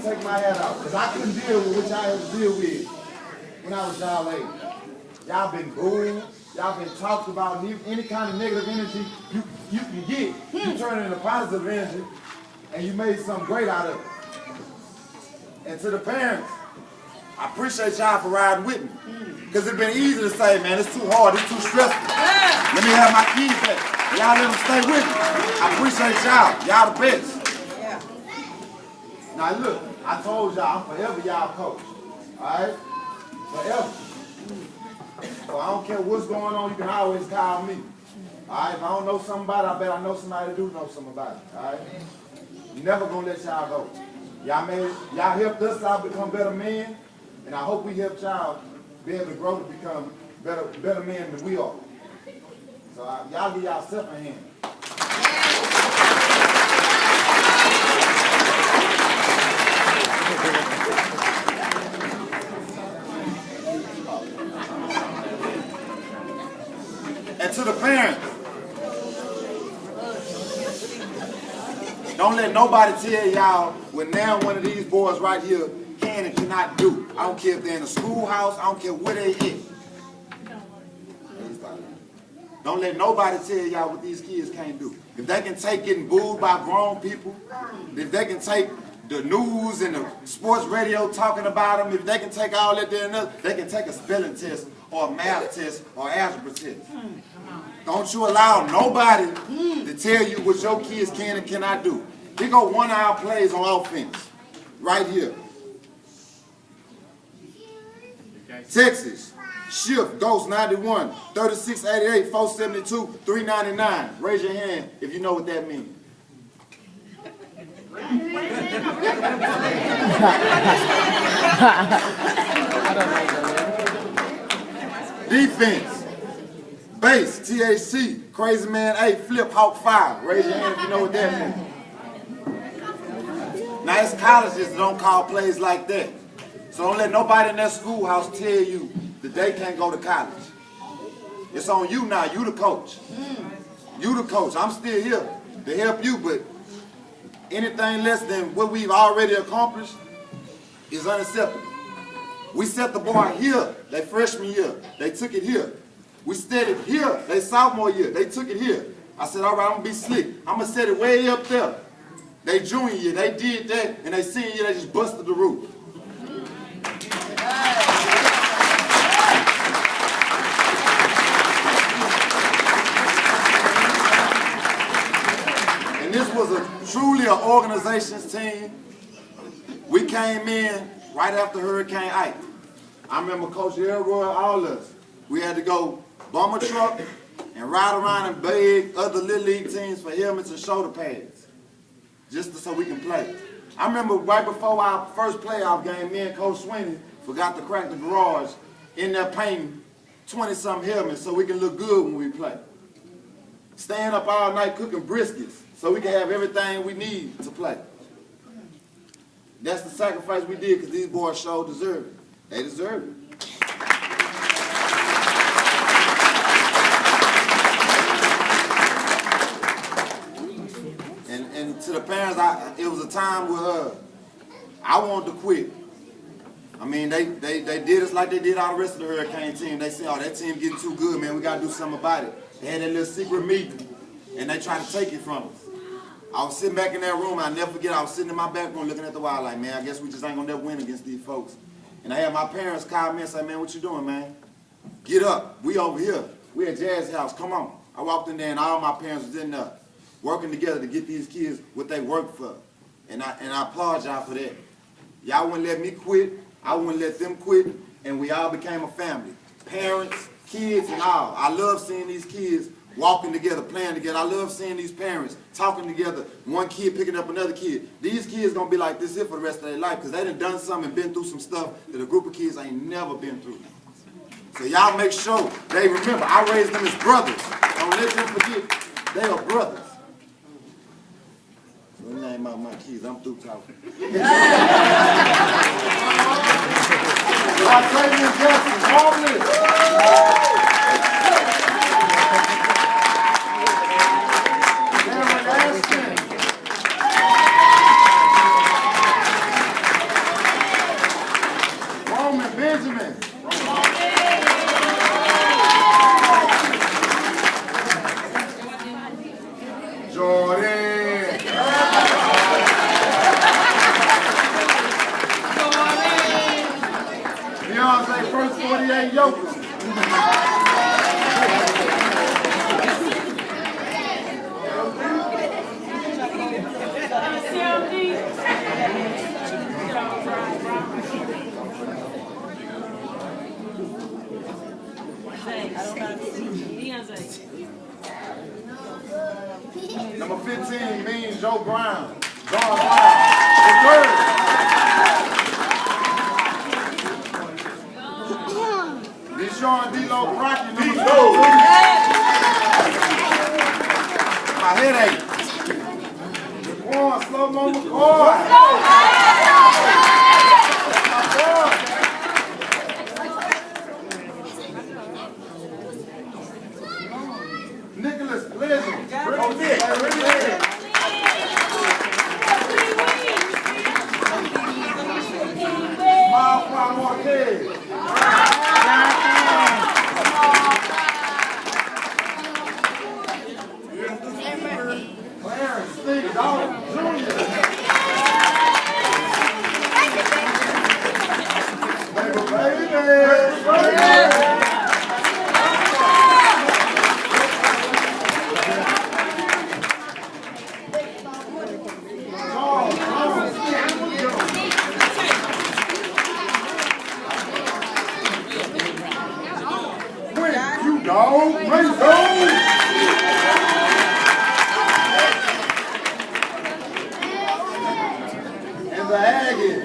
take my hat off, because I couldn't deal with what y'all had to deal with when I was y'all age. Y'all been booed, y'all been talked about, any kind of negative energy you can get, you turn it into positive energy, and you made something great out of it. And to the parents, I appreciate y'all for riding with me. Because it's been easy to say, man, it's too hard, it's too stressful. Let me have my kids back. Y'all let them stay with me. I appreciate y'all. Y'all the best. Now look, I told y'all I'm forever y'all coach. Alright? Forever. So I don't care what's going on, you can always call me. Alright? If I don't know something about it, I bet I know somebody that do know something about it. Alright? Never gonna let y'all go. Y'all helped us out become better men, and I hope we helped y'all be able to grow to become better men than we are. So y'all give yourself a hand. And to the parents, don't let nobody tell y'all when now one of these boys right here can and cannot do. I don't care if they're in a schoolhouse, I don't care where they at. Don't let nobody tell y'all what these kids can't do. If they can take getting booed by grown people, if they can take the news and the sports radio talking about them, if they can take all that there and that, they can take a spelling test or a math test or algebra test. Don't you allow nobody to tell you what your kids can and cannot do. Here go 1 hour plays on offense. Right here. Texas, Shift, Ghost 91, 3688, 472, 399. Raise your hand if you know what that means. Defense, Base, THC, Crazy Man 8, Flip, Hawk 5. Raise your hand if you know what that means. Now it's colleges that don't call plays like that. So don't let nobody in that schoolhouse tell you that they can't go to college. It's on you now. You the coach. You the coach. I'm still here to help you, but anything less than what we've already accomplished is unacceptable. We set the bar here, they freshman year. They took it here. We set it here, they sophomore year. They took it here. I said, all right, I'm going to be slick. I'm going to set it way up there. They junior year, they did that, and they senior year, they just busted the roof. And this was truly an organization's team. We came in right after Hurricane Ike. I remember Coach Elroy, all of us. We had to go bomb a truck and ride around and beg other Little League teams for helmets and shoulder pads, just so we can play. I remember right before our first playoff game, me and Coach Sweeney forgot to crack the garage in there painting 20-something helmets so we can look good when we play. Staying up all night cooking briskets so we can have everything we need to play. That's the sacrifice we did because these boys sure deserve it. They deserve it. And to the parents, it was a time where I wanted to quit. I mean, they did us like they did all the rest of the Hurricane team. They said, oh, that team getting too good, man. We got to do something about it. They had that little secret meeting, and they tried to take it from us. I was sitting back in that room, I'll never forget, I was sitting in my back room looking at the wall like, man, I guess we just ain't going to never win against these folks. And I had my parents call me and say, man, what you doing, man? Get up. We over here. We at Jazz House. Come on. I walked in there, and all my parents was in there working together to get these kids what they work for. And I applaud y'all for that. Y'all wouldn't let me quit. I wouldn't let them quit. And we all became a family. Parents, kids, and all. I love seeing these kids walking together, playing together. I love seeing these parents talking together, one kid picking up another kid. These kids gonna be like this here for the rest of their life because they done something and been through some stuff that a group of kids ain't never been through. So y'all make sure they remember, I raised them as brothers. Don't let them forget, they are brothers. So let me name out my kids, I'm through talking. Octavian Jackson, marvelous. ain't yoke. Number 15 means Joe Brown. John Brown. The word. Deshaun D-Lo Rocky. My headache. McCoy, slow-mo McCoy. Nicholas Pleasant. Clarence Steve Dawson Jr. And the Aggies.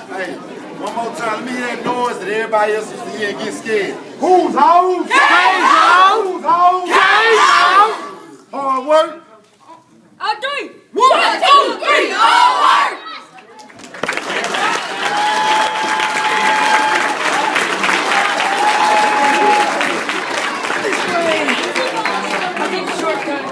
Hey, one more time, let me hear that noise that everybody else used to hear and get scared. Who's home? Who's home? Hard work. I'll do it. 1, 2, 3, all work! Shortcut.